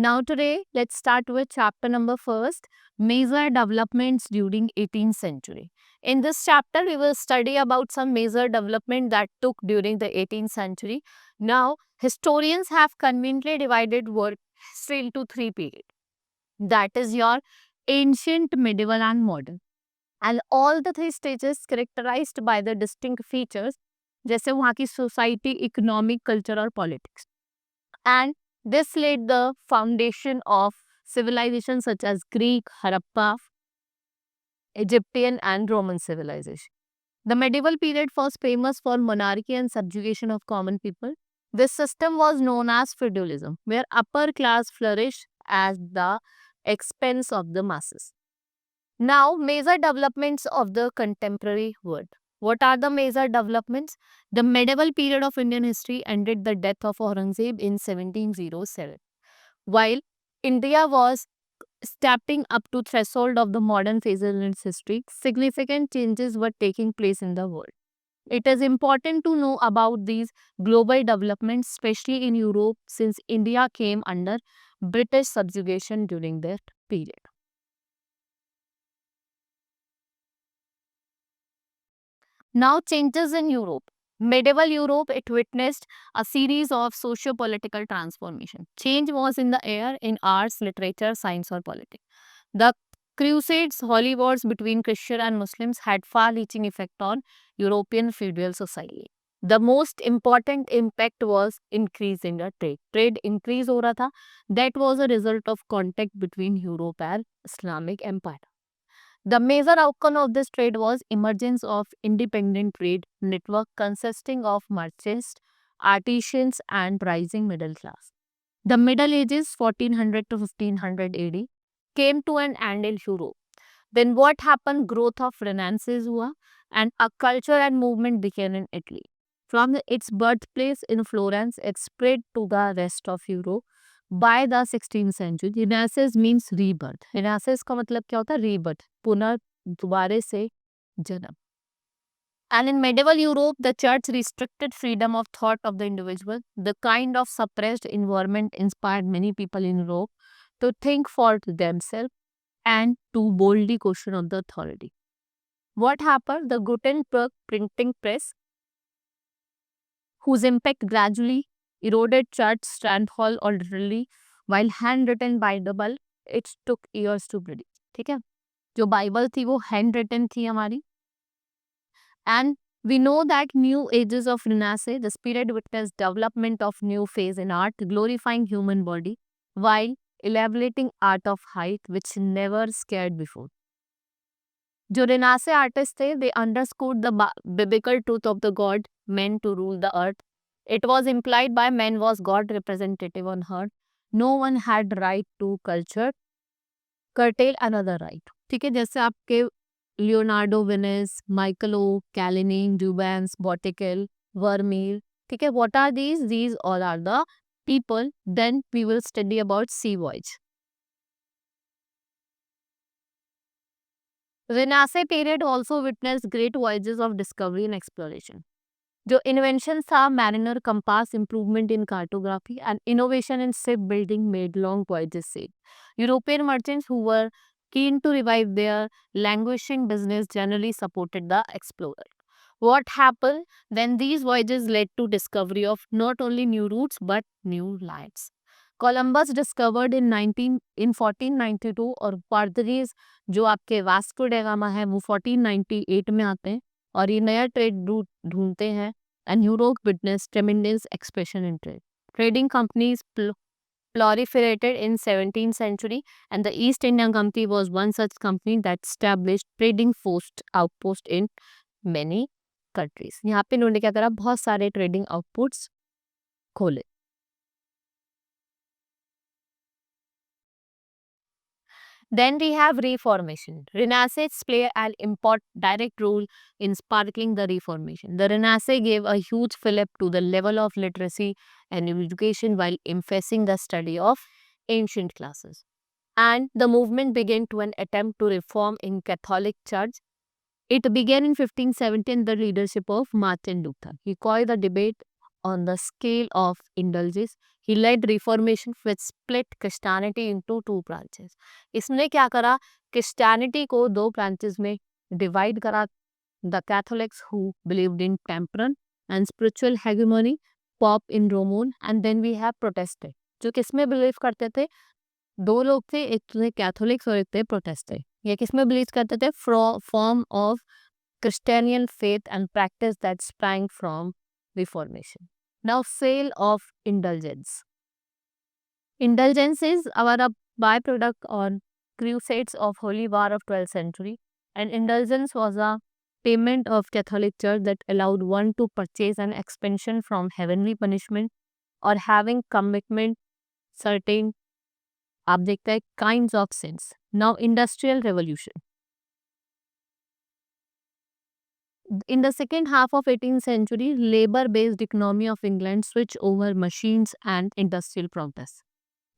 Now today, let's start with chapter number first, major developments during 18th century. In this chapter, we will study about some major development that took during the 18th century. Now, historians have conveniently divided world history into three periods. That is your ancient, medieval and modern. And all the three stages characterized by the distinct features जैसे वहाँ की society, economic, culture और politics. And this laid the foundation of civilizations such as Greek, Harappa, Egyptian and Roman civilization. The medieval period was famous for monarchy and subjugation of common people. This system was known as feudalism, where upper class flourished at the expense of the masses. Now, major developments of the contemporary world. What are the major developments? The medieval period of Indian history ended the death of Aurangzeb in 1707. While India was stepping up to threshold of the modern phases in its history, significant changes were taking place in the world. It is important to know about these global developments, especially in Europe, since India came under British subjugation during that period. Now, changes in Europe. Medieval Europe, it witnessed a series of socio-political transformation. Change was in the air in arts, literature, science, or politics. The Crusades, holy wars between Christian and Muslims had far-reaching effect on European feudal society. The most important impact was increase in the trade. Trade increase हो रहा था. That was a result of contact between Europe and Islamic Empire. The major outcome of this trade was emergence of independent trade network consisting of merchants, artisans and rising middle class. The Middle Ages 1400 to 1500 AD came to an end in Europe. Then what happened? Growth of Renaissance हुआ and a culture and movement began in Italy. From its birthplace in Florence, it spread to the rest of Europe. By the 16th century, Renaissance means rebirth. Renaissance का मतलब क्या होता है? Rebirth, पुनः दोबारे से जन्म. And in medieval Europe, the church restricted freedom of thought of the individual. The kind of suppressed environment inspired many people in Europe to think for themselves and to boldly question of the authority. What happened? The Gutenberg printing press, whose impact gradually eroded church stronghold or literally, while handwritten Bible, it took years to produce. ठीक है, जो Bible थी वो handwritten थी हमारी. And we know that new ages of Renaissance, the period witnessed development of new phase in art, glorifying human body, while elaborating art of height, which never scared before. जो Renaissance artists थे, they understood the biblical truth of the God meant to rule the earth. It was implied by man was God representative on earth. No one had right to culture, curtail another right. ठीक है, जैसे आपके Leonardo विनिस, माइकलो, कैलिनी, ड्यूबेंस, बॉटिकल, Vermeer. ठीक है, what are these? These all are the people. Then we will study about sea voyage. Renaissance period also witnessed great voyages of discovery and exploration. जो inventions था, mariner compass, improvement in cartography and innovation in shipbuilding made long voyages safe. European merchants who were keen to revive their languishing business generally supported the explorer. What happened? Then these voyages led to discovery of not only new routes but new lands. Columbus discovered in 1492 और पोर्तुगीज जो आपके Vasco डा gamma है वो 1498 में आते हैं और ये नया ट्रेड रूट ढूंढते हैं. And Europe witnessed tremendous expansion in trade. Trading companies proliferated in 17th century and the East India Company was one such company that established trading outpost in many countries. यहाँ पे इन्होंने क्या करा? बहुत सारे trading outposts खोले. Then we have Reformation. Renaissance play an important direct role in sparkling the Reformation. The Renaissance gave a huge fillip to the level of literacy and education while emphasizing the study of ancient classes. And the movement began to an attempt to reform in Catholic Church. It began in 1517 the leadership of Martin Luther. He called the debate on the scale of indulgence. He led reformation which split Christianity into two branches. इसने क्या करा? Christianity को दो branches में divide करा. The Catholics who believed in temporal and spiritual hegemony, Pope in Rome, and then we have Protestant. जो किसमें believe करते थे? दो लोग थे, एक थे कैथोलिक्स और एक थे प्रोटेस्टेंट. ये किसमें बिलीव करते थे? Form of Christian faith and practice that sprang from Reformation. Now, sale of indulgence. Indulgence is our byproduct or crusades of Holy War of 12th century. And indulgence was a payment of Catholic Church that allowed one to purchase an expansion from heavenly punishment or having commitment certain आप देखते हैं kinds of sins. Now, industrial revolution. In the second half of 18th century, labor-based economy of England switched over machines and industrial progress.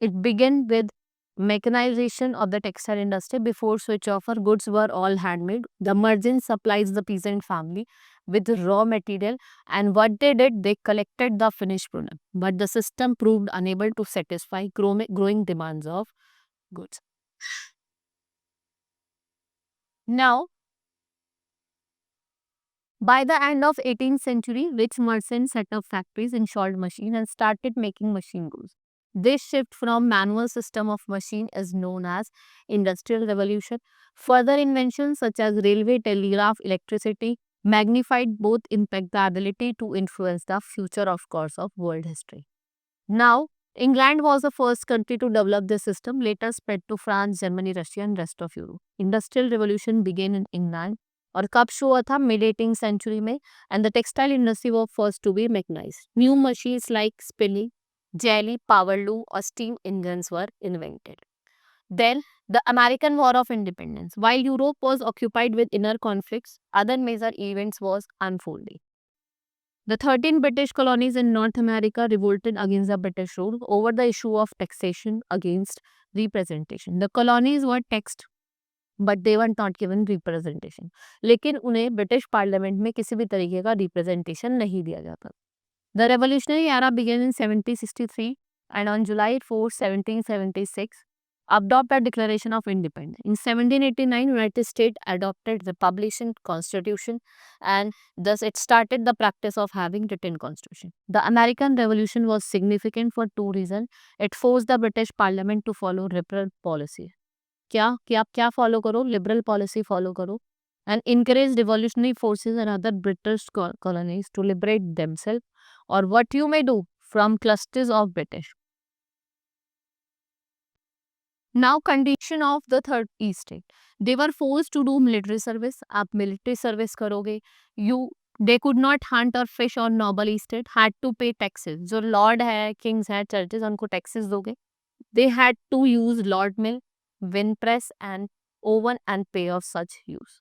It began with mechanization of the textile industry. Before switchover, goods were all handmade. The merchant supplies the peasant family with raw material, and what they did, they collected the finished product. But the system proved unable to satisfy growing demands of goods. Now, by the end of 18th century, rich merchants set up factories, installed machines, and started making machine tools. This shift from manual system of machine is known as industrial revolution. Further inventions such as railway, telegraph, electricity magnified both impact the ability to influence the future of course of world history. Now, England was the first country to develop this system, later spread to France, Germany, Russia, and rest of Europe. Industrial revolution began in England. और कब शुरू हुआ था? Mid 18th century में. And the textile industry वो first to be mechanised. New machines like spinning, jenny, power loom और steam engines were invented. Then, the American War of Independence. While Europe was occupied with inner conflicts, other major events was unfolding. The 13 British colonies in North America revolted against the British rule over the issue of taxation against representation. The colonies were taxed but they were not given representation. लेकिन उन्हें British parliament में किसी भी तरीके का representation नहीं दिया जाता. The revolutionary era began in 1763 and on July 4, 1776 adopt a declaration of independence. In 1789, United States adopted the publishing constitution and thus it started the practice of having written constitution. The American Revolution was significant for two reasons. It forced the British Parliament to follow liberal policy. क्या कि आप क्या follow करो? Liberal policy follow करो. And encourage revolutionary forces and other British colonies to liberate themselves और what you may do from clusters of British. Now condition of the third estate स्टेट. They were forced to do military service. आप military service करोगे. They could not hunt और fish और noble estate had to pay taxes. जो lord है, kings है, churches, उनको taxes दोगे. They had to use lord mill, wind press and oven and pay of such use.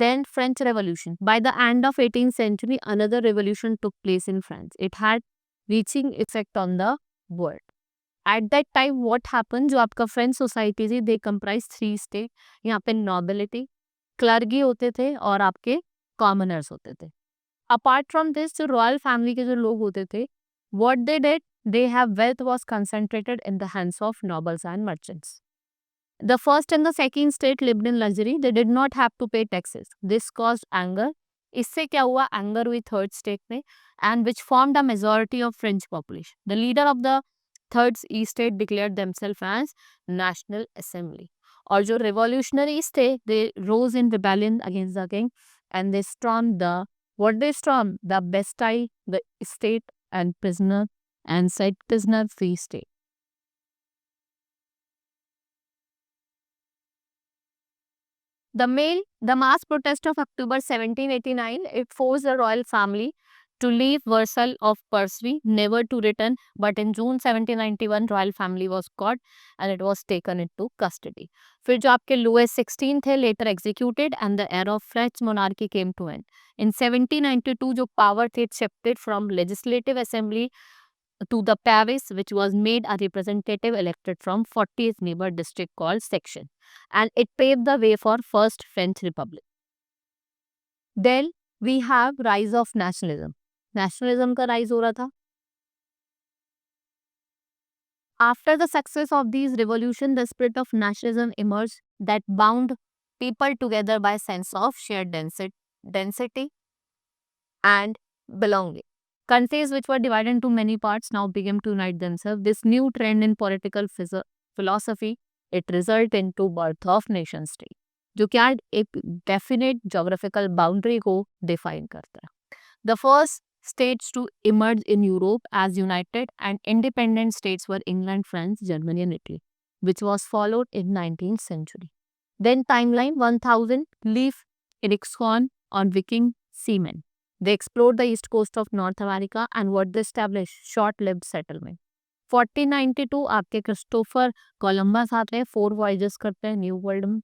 Then French Revolution. By the end of 18th century, another revolution took place in France. It had reaching effect on the world. At that time, what happened? जो आपका French society थी, they comprise 3 states. यहाँ पे nobility, clergy होते थे और आपके commoners होते थे. Apart from this, जो royal family के जो लोग होते थे, what they did, they have wealth was concentrated in the hands of nobles and merchants. The first and the second state lived in luxury. They did not have to pay taxes. This caused anger. इससे क्या हुआ? Anger हुई third state में and which formed a majority of French population. The leader of the third east state declared themselves as National Assembly. और जो revolutionaries थे, they rose in rebellion against the king and they stormed the Bastille, the state and prisoner and said prisoner free state. The mass protest of October 1789, it forced the royal family to leave Versailles of Percy, never to return. But in June 1791, royal family was caught and it was taken into custody. फिर जो आपके Louis XVI थे, later executed and the era of French monarchy came to end. In 1792, जो power थे shifted from legislative assembly to the Paris, which was made a representative elected from 40th neighbor district called section, and it paved the way for first French Republic. Then we have rise of nationalism. Nationalism का rise हो रहा था. After the success of these revolutions, the spirit of nationalism emerged that bound people together by sense of shared density and belonging. Countries which were divided into many parts now began to unite themselves. This new trend in political philosophy, it resulted into birth of nation state, जो क्या एक definite geographical boundary को define करता है. The first states to emerge in Europe as united and independent states were England, France, Germany and Italy, which was followed in 19th century. Then timeline 1000 leave Ericsson on Viking seamen. They explored the east coast of North America and what they established short-lived settlement. 1492 आपके Christopher Columbus आते हैं, 4 voyages करते हैं new world में.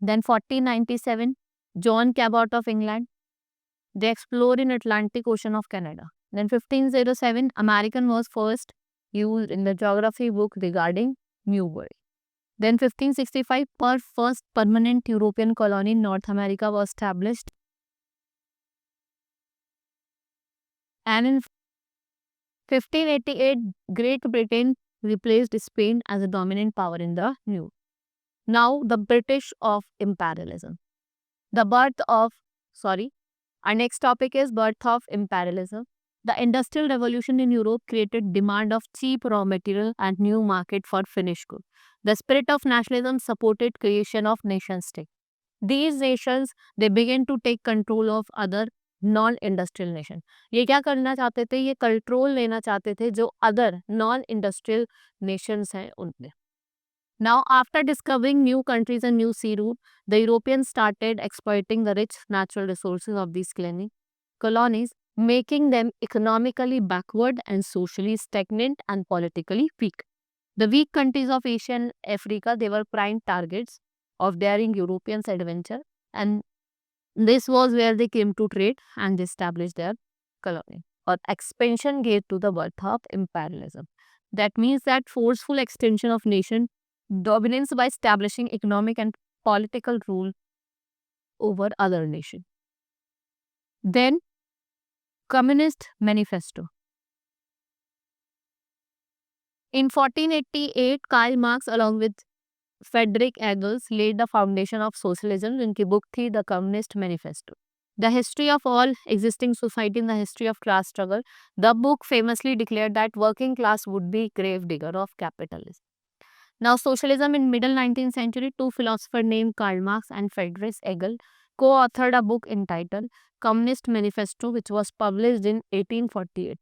Then 1497 John Cabot of England, they explore in Atlantic Ocean of Canada. Then 1507 American was first used in the geography book regarding New World. Then 1565 first permanent European colony in North America was established. And in 1588 Great Britain replaced Spain as a dominant power in the New. Now the British of imperialism. The birth of, our next topic is birth of imperialism. The Industrial Revolution in Europe created demand of cheap raw material and new market for finished goods. The spirit of nationalism supported creation of nation state. These nations, they began to take control of other non-industrial nation. ये क्या करना चाहते थे? ये control लेना चाहते थे जो अदर non-industrial nations हैं उनपे. Now, after discovering new countries and new sea route, the Europeans started exploiting the rich natural resources of these colonies, making them economically backward and socially stagnant and politically weak. The weak countries of Asia and Africa, they were prime targets of daring Europeans' adventure, and this was where they came to trade and established their colony. Or expansion gave to the birth of imperialism. That means that forceful extension of nation dominance by establishing economic and political rule over other nations. Then, Communist Manifesto. In 1488, Karl Marx along with Friedrich Engels laid the foundation of socialism. जिनकी book थी The Communist Manifesto. The history of all existing society in the history of class struggle. The book famously declared that working class would be grave digger of capitalism. Now, socialism in middle 19th century, two philosophers named Karl Marx and Friedrich Engels co-authored a book entitled Communist Manifesto, which was published in 1848.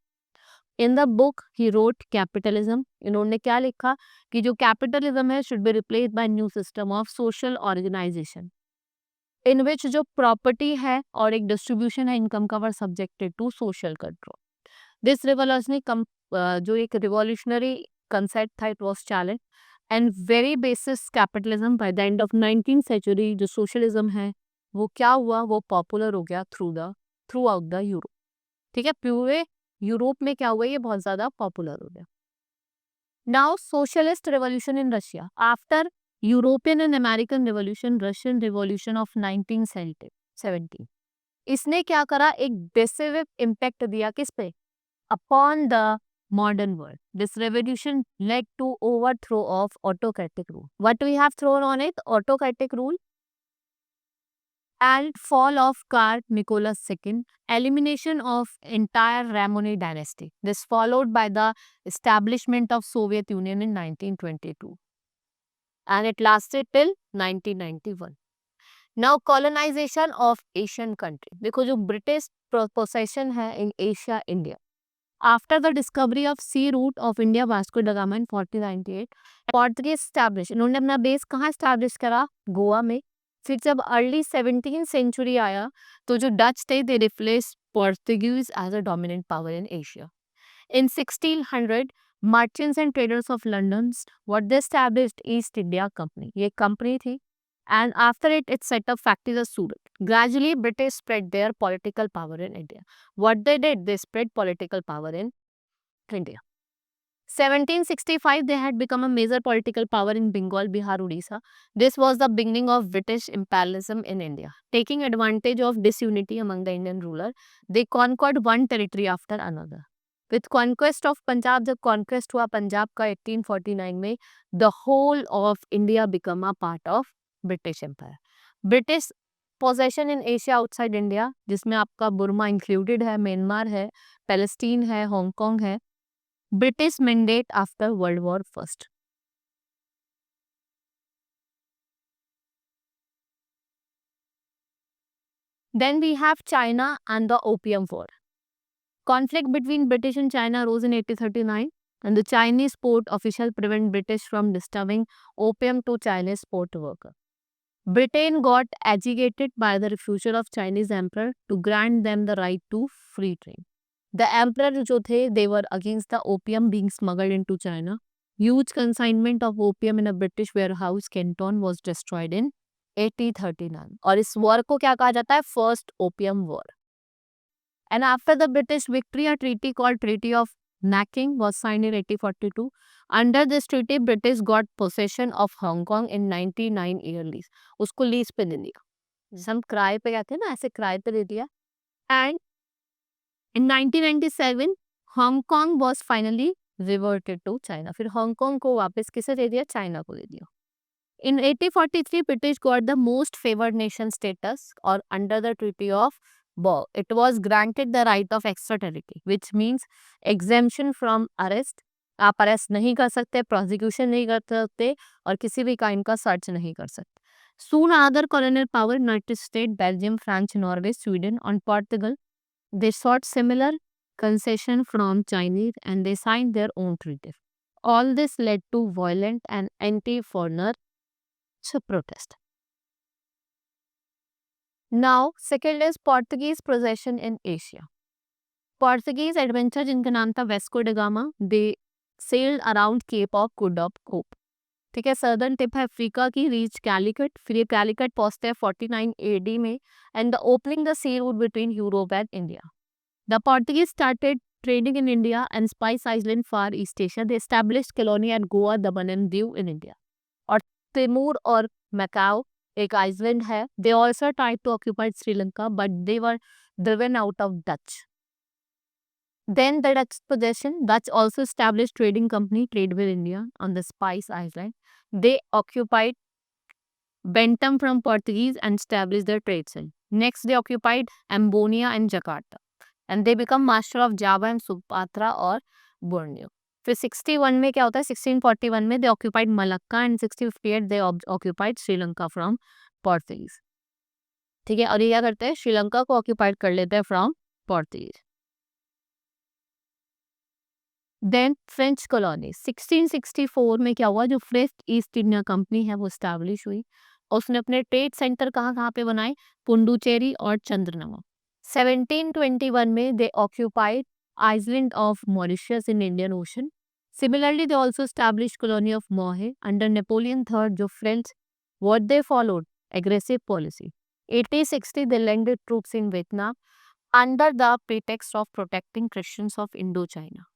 In the book, he wrote capitalism. इन्होंने क्या लिखा कि जो capitalism है should be replaced by new system of social organization, in which जो property है और एक distribution है income का were subjected to social control. This जो एक revolutionary concept था, it was challenged. And very basis capitalism by the end of 19th century जो socialism है वो क्या हुआ, वो popular हो गया throughout the Europe. ठीक है, पूरे यूरोप में क्या हुआ, ये बहुत ज्यादा पॉपुलर हो गया. Now socialist revolution in Russia. After European and American revolution, Russian revolution of 1917, इसने क्या करा, एक डिसिसिव इम्पैक्ट दिया किस पे, upon the modern world. This revolution led to overthrow of autocratic rule. What we have thrown on it? Autocratic rule and fall of Tsar Nicholas II, elimination of entire Romanov dynasty. This followed by the establishment of Soviet Union in 1922. And it lasted till 1991. Now colonization of Asian country. देखो जो British possession है in Asia, India. After the discovery of sea route of India, Vasco da Gama in 1498, Portuguese established. इन्होंने अपना base कहाँ establish करा, गोवा में. फिर जब अर्ली 17th century आया तो जो डच थे, they replaced Portuguese as a dominant power in Asia. In 1600, merchants and traders of London, what they established, East India Company. ये company थी. And after it, it set up factories at Surat. Gradually, British spread their political power in India. What they did, they spread political power in India. 1765, they had become a major political power in Bengal, Bihar, Odisha. This was the beginning of British imperialism in India. Taking advantage of disunity among the Indian ruler, they conquered one territory after another. With conquest of Punjab, जब conquest हुआ पंजाब का 1849 में, the whole of India become a part of British Empire. British possession in Asia outside India, जिसमें आपका Burma included है, Myanmar है, Palestine है, Hong Kong है. British mandate after World War First. Then we have China and the Opium War. Conflict between British and China rose in 1839, and the Chinese port official prevent British from disturbing opium to Chinese port worker. Britain got agitated by the refusal of Chinese emperor to grant them the right to free trade. The emperor जो थे, they were against the opium being smuggled into China. Huge consignment of opium in a British warehouse, Canton, was destroyed in 1839. और इस war को क्या कहा जाता है? First Opium War. And after the British victory, a treaty called Treaty of Nanking was signed in 1842. Under this treaty, British got possession of Hong Kong in 99 year lease. उसको lease पे दे दिया. जैसे हम किराए पे कहते हैं ना, ऐसे किराए पे दे दिया. And in 1997, Hong Kong was finally reverted to China. फिर हांगकांग को वापस किसे दे दिया? चाइना को दे दिया. In 1843, British got the most favored nation status, or under the Treaty of Bow. It was granted the right of extraterritoriality, which means exemption from arrest. आप arrest नहीं कर सकते, प्रोसिक्यूशन नहीं कर सकते और किसी भी काइंड का सर्च नहीं कर सकते. Soon other colonial power, United States, Belgium, France, Norway, Sweden and Portugal, they sought similar concession from Chinese and they signed their own treaty. All this led to violent and anti-foreigner protest. Now, second is Portuguese possession in Asia. Portuguese adventure जिनका नाम था Vasco da Gama, they sailed around Cape of Good Hope. ठीक है, southern tip है Africa की, reach Calicut. फिर ये कैलिकट पहुंचते हैं 49 AD में, and the opening the sea route between Europe and India. The Portuguese started trading in India and Spice Island, Far East Asia. They established colony at Goa, Daman and Diu in India. और Timur और Macau एक Iceland है. They also tried to occupy Sri Lanka, but they were driven out of Dutch. Then the Dutch possession, Dutch also established trading company, trade with India on the Spice Island. They occupied Bentham from Portuguese and established their trade center. Next, they occupied Ambonia and Jakarta. And they become master of Java and Sumatra or Borneo. फिर 61 में क्या होता है? 1641 में they occupied Malacca and 1658 they occupied Sri Lanka from Portuguese. ठीक है, और ये क्या करते हैं? श्रीलंका को ऑक्यूपाइड कर लेते हैं from Portuguese. Then French colony 1664 में क्या हुआ? जो फ्रेंच ईस्ट इंडिया कंपनी है वो स्टैब्लिश हुई. उसने अपने ट्रेड सेंटर कहाँ कहाँ पे बनाए? पुंडुचेरी और चंद्रनवा. 1721 में they occupied island of Mauritius in Indian Ocean. Similarly, they also established colony of Mohe under Napoleon III. जो French, what they followed? Aggressive policy. 1860 they landed troops in Vietnam under the pretext of protecting Christians of Indochina.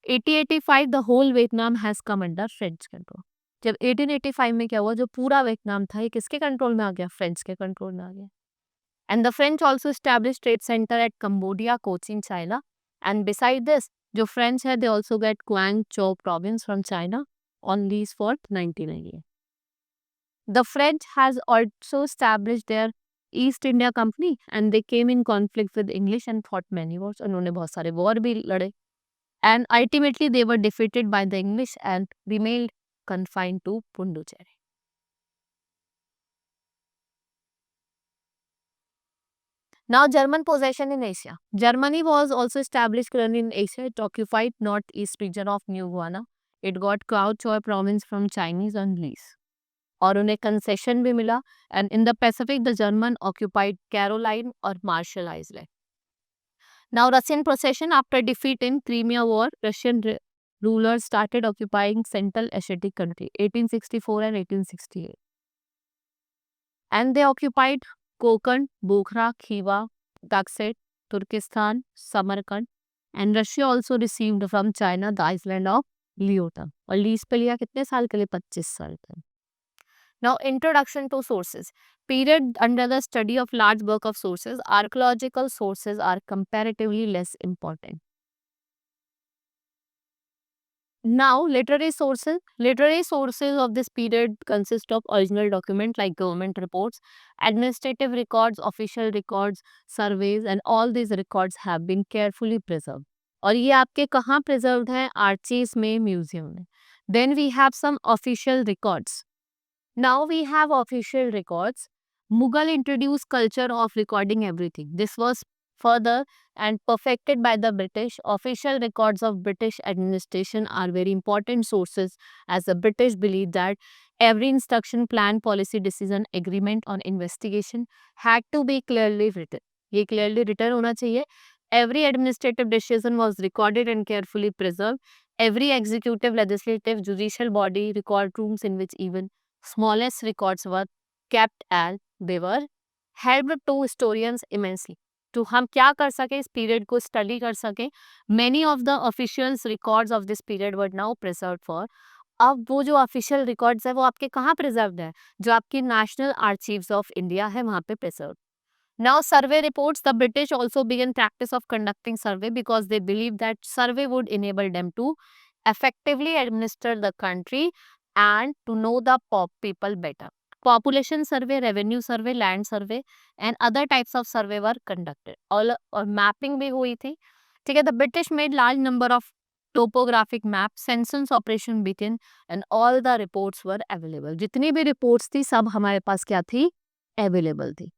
1885 the whole Vietnam has come under French control. जब 1885 में क्या हुआ? जो पूरा Vietnam था ये किसके कंट्रोल में आ गया? फ्रेंच के कंट्रोल में आ गया. And the French also established trade center at Cambodia, Cochin, China. And beside this, जो French है, they also get Quang Chou province from China on lease for 99 years. The French has also established their East India Company and they came in conflict with English and fought many wars. उन्होंने बहुत सारे war भी लड़े. And ultimately they were defeated by the English and remained confined to Pondicherry. Now, German possession in Asia. Germany was also established colony in Asia. It occupied northeast region of New Guinea. It got Kwao Chou province from Chinese on lease. और उन्हें concession भी मिला. And in the Pacific, the German occupied Caroline or Marshall Island. Now, Russian possession after defeat in Crimea War, Russian rulers started occupying Central Asiatic country 1864 and 1868. And they occupied Konkan, Bukhara, Khiva, Dakshet, Turkestan, Samarkand, and Russia also received from China the island of लियो था, और lease पे लिया कितने साल के लिए? 25 साल के लिए। Now, introduction to sources. Period under the study of large bulk of sources, archaeological sources are comparatively less important. Now, literary sources. Literary sources of this period consist of original documents like government reports, administrative records, official records, surveys, and all these records have been carefully preserved. और ये आपके कहाँ preserved हैं? Archies में, museum में. Then we have some official records. Now we have official records. Mughal introduced culture of recording everything. This was further and perfected by the British. Official records of British administration are very important sources, as the British believed that every instruction, plan, policy, decision, agreement on investigation had to be clearly written. ये clearly written होना चाहिए. Every administrative decision was recorded and carefully preserved. Every executive, legislative, judicial body record rooms in which even smallest records were kept, and they were helped to historians immensely. तो हम क्या कर सके, इस period को study कर सके. Many of the officials records of this period were now preserved for. अब वो जो ऑफिशियल रिकॉर्ड्स है वो आपके कहाँ प्रिजर्व्ड है? जो आपकी नेशनल आर्चीव्स ऑफ इंडिया है वहाँ पे preserve. Now, survey reports. The British also began practice of conducting survey because they believed that survey would enable them to effectively administer the country and to know the people better. Population survey, revenue survey, land survey, and other types of survey were conducted. All और mapping भी हुई थी. ठीक है. The British made large number of topographic maps, census operation began, and all the reports were available. जितनी भी reports थी सब हमारे पास क्या थी? Available थी.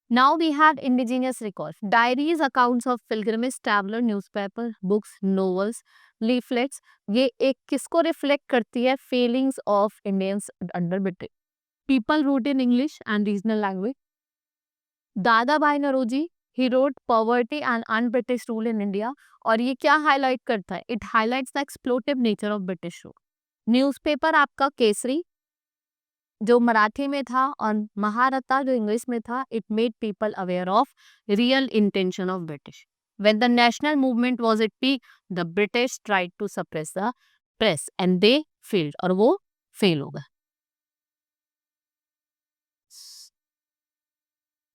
Now we have indigenous records, diaries, accounts of pilgrimage, traveler, newspaper, books, novels, leaflets. ये एक किसको reflect करती है? Feelings of Indians under British. People wrote in English and regional language. दादा भाई Naoroji, he wrote poverty and un-British rule in India. और ये क्या highlight करता है? It highlights the exploitive nature of British rule. Newspaper आपका केसरी जो मराठी में था, और महारथा जो इंग्लिश में था. It made people aware of real intention of British. When the national movement was at peak, the British tried to suppress the press and they failed, और वो फेल हो गए.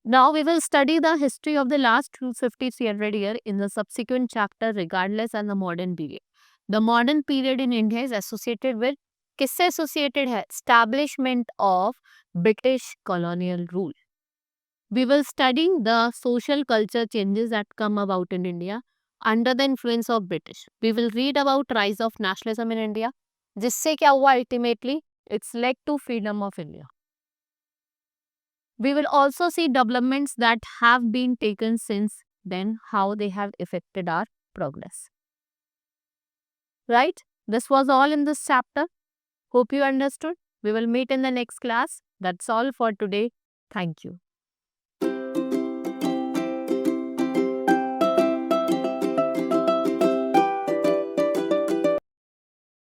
Now we will study the history of the last 250-300 years in the subsequent chapter, regardless and the modern period. The modern period in India is associated with, किससे associated है? Establishment of British colonial rule. We will study the social culture changes that come about in India under the influence of British. We will read about rise of nationalism in India. जिससे क्या हुआ ultimately? It's led to freedom of India. We will also see developments that have been taken since then, how they have affected our progress. Right? This was all in this chapter. Hope you understood. We will meet in the next class. That's all for today. Thank you.